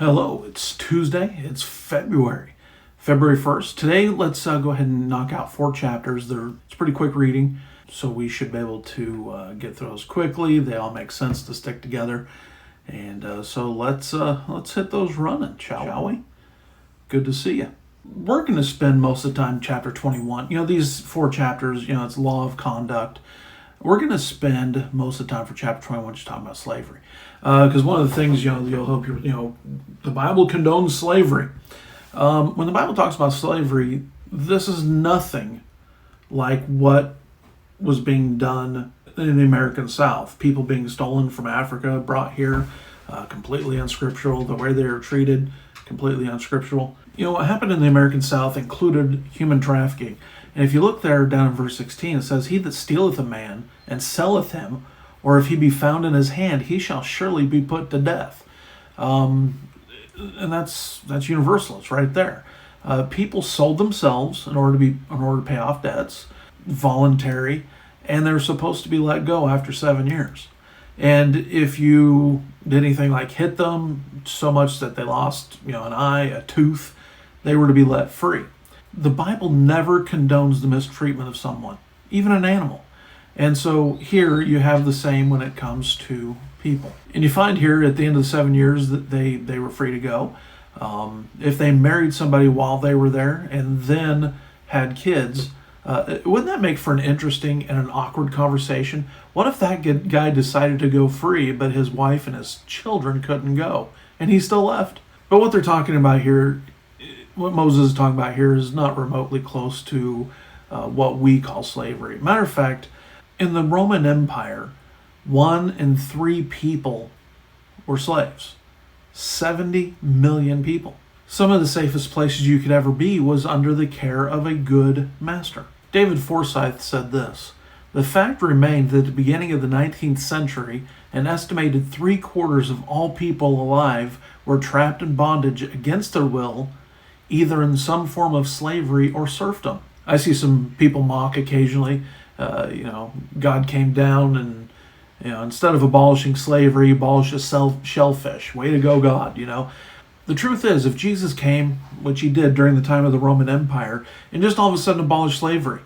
Hello, it's Tuesday. It's February 1st. Today, let's go ahead and knock out 4 chapters. It's pretty quick reading, so we should be able to get through those quickly. They all make sense to stick together. And so let's hit those running, shall we? Good to see you. We're going to spend most of the time chapter 21. These 4 chapters, it's law of conduct. We're going to spend most of the time for chapter 21 just talking about slavery. Because one of the things, you'll hope the Bible condones slavery. When the Bible talks about slavery, this is nothing like what was being done in the American South. People being stolen from Africa, brought here, completely unscriptural. The way they were treated, completely unscriptural. What happened in the American South included human trafficking. And if you look there down in verse 16, it says, "He that stealeth a man and selleth him, or if he be found in his hand, he shall surely be put to death." And that's universal. It's right there. People sold themselves in order to pay off debts, voluntary, and they're supposed to be let go after 7 years. And if you did anything like hit them so much that they lost, an eye, a tooth, they were to be let free. The Bible never condones the mistreatment of someone, even an animal. And so here you have the same when it comes to people. And you find here at the end of the 7 years that they were free to go. If they married somebody while they were there and then had kids, wouldn't that make for an interesting and an awkward conversation? What if that guy decided to go free, but his wife and his children couldn't go, and he still left? But what they're talking about here, what Moses is talking about here, is not remotely close to what we call slavery. Matter of fact, in the Roman Empire, 1 in 3 people were slaves. 70 million people. Some of the safest places you could ever be was under the care of a good master. David Forsyth said this: "The fact remained that at the beginning of the 19th century, an estimated 3/4 of all people alive were trapped in bondage against their will, either in some form of slavery or serfdom." I see some people mock occasionally, God came down and, instead of abolishing slavery, abolished shellfish. Way to go, God, The truth is, if Jesus came, which he did during the time of the Roman Empire, and just all of a sudden abolished slavery,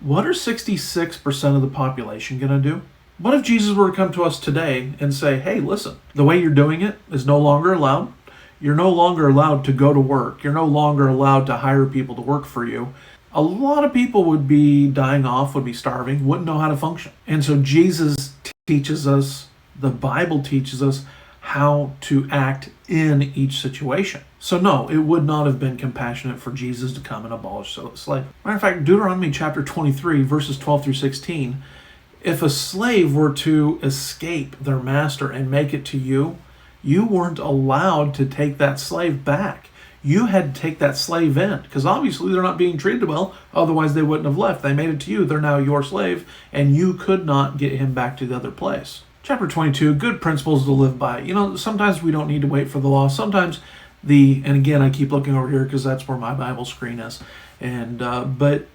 what are 66% of the population going to do? What if Jesus were to come to us today and say, "Hey, listen, the way you're doing it is no longer allowed. You're no longer allowed to go to work. You're no longer allowed to hire people to work for you." A lot of people would be dying off, would be starving, wouldn't know how to function. And so Jesus teaches us, the Bible teaches us, how to act in each situation. So no, it would not have been compassionate for Jesus to come and abolish slavery. Matter of fact, Deuteronomy chapter 23, verses 12 through 16, if a slave were to escape their master and make it to you, you weren't allowed to take that slave back. You had to take that slave in, because obviously they're not being treated well, otherwise they wouldn't have left. They made it to you, they're now your slave, and you could not get him back to the other place. Chapter 22, good principles to live by. Sometimes we don't need to wait for the law. Sometimes and again, I keep looking over here because that's where my Bible screen is. But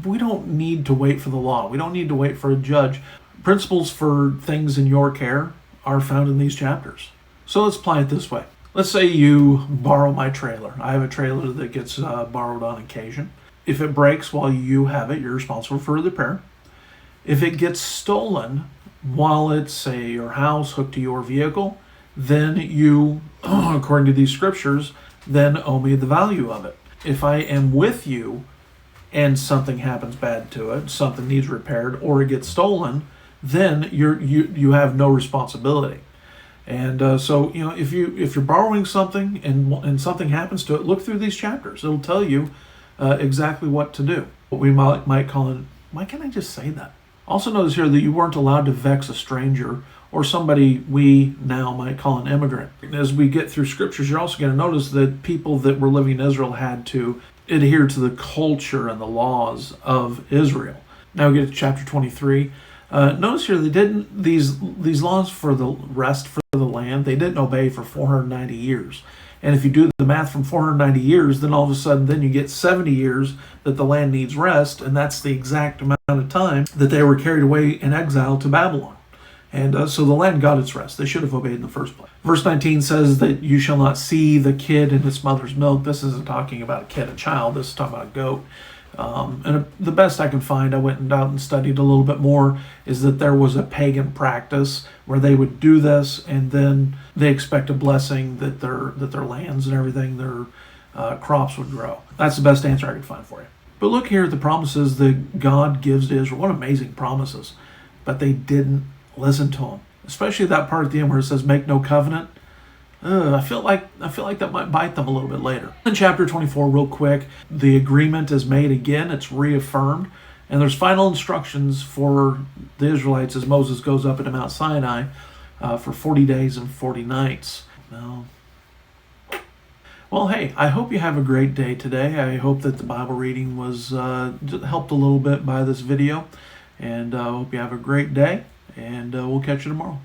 we don't need to wait for the law. We don't need to wait for a judge. Principles for things in your care are found in these chapters. So let's apply it this way. Let's say you borrow my trailer. I have a trailer that gets borrowed on occasion. If it breaks while you have it, you're responsible for the repair. If it gets stolen while it's, say, your house hooked to your vehicle, then you, according to these scriptures, then owe me the value of it. If I am with you and something happens bad to it, something needs repaired, or it gets stolen, then you have no responsibility. And so if you're borrowing something and something happens to it, look through these chapters. It'll tell you exactly what to do. What we might call it. Why can't I just say that? Also notice here that you weren't allowed to vex a stranger or somebody we now might call an immigrant. As we get through scriptures, you're also going to notice that people that were living in Israel had to adhere to the culture and the laws of Israel. Now we get to chapter 23. Notice here they didn't these laws for the rest for the land, they didn't obey for 490 years. And if you do the math from 490 years, then all of a sudden then you get 70 years that the land needs rest, and that's the exact amount of time that they were carried away in exile to Babylon. And so the land got its rest. They should have obeyed in the first place. Verse 19 says that you shall not see the kid in its mother's milk. This isn't talking about a kid, a child. This is talking about a goat. And the best I can find, I went out and studied a little bit more, is that there was a pagan practice where they would do this, and then they expect a blessing that their lands and everything, their crops would grow. That's the best answer I could find for you. But look here at the promises that God gives to Israel. What amazing promises. But they didn't listen to him. Especially that part at the end where it says, make no covenant. I feel like that might bite them a little bit later. In chapter 24, real quick, the agreement is made again. It's reaffirmed. And there's final instructions for the Israelites as Moses goes up into Mount Sinai for 40 days and 40 nights. Well, hey, I hope you have a great day today. I hope that the Bible reading was helped a little bit by this video. And I hope you have a great day. And we'll catch you tomorrow.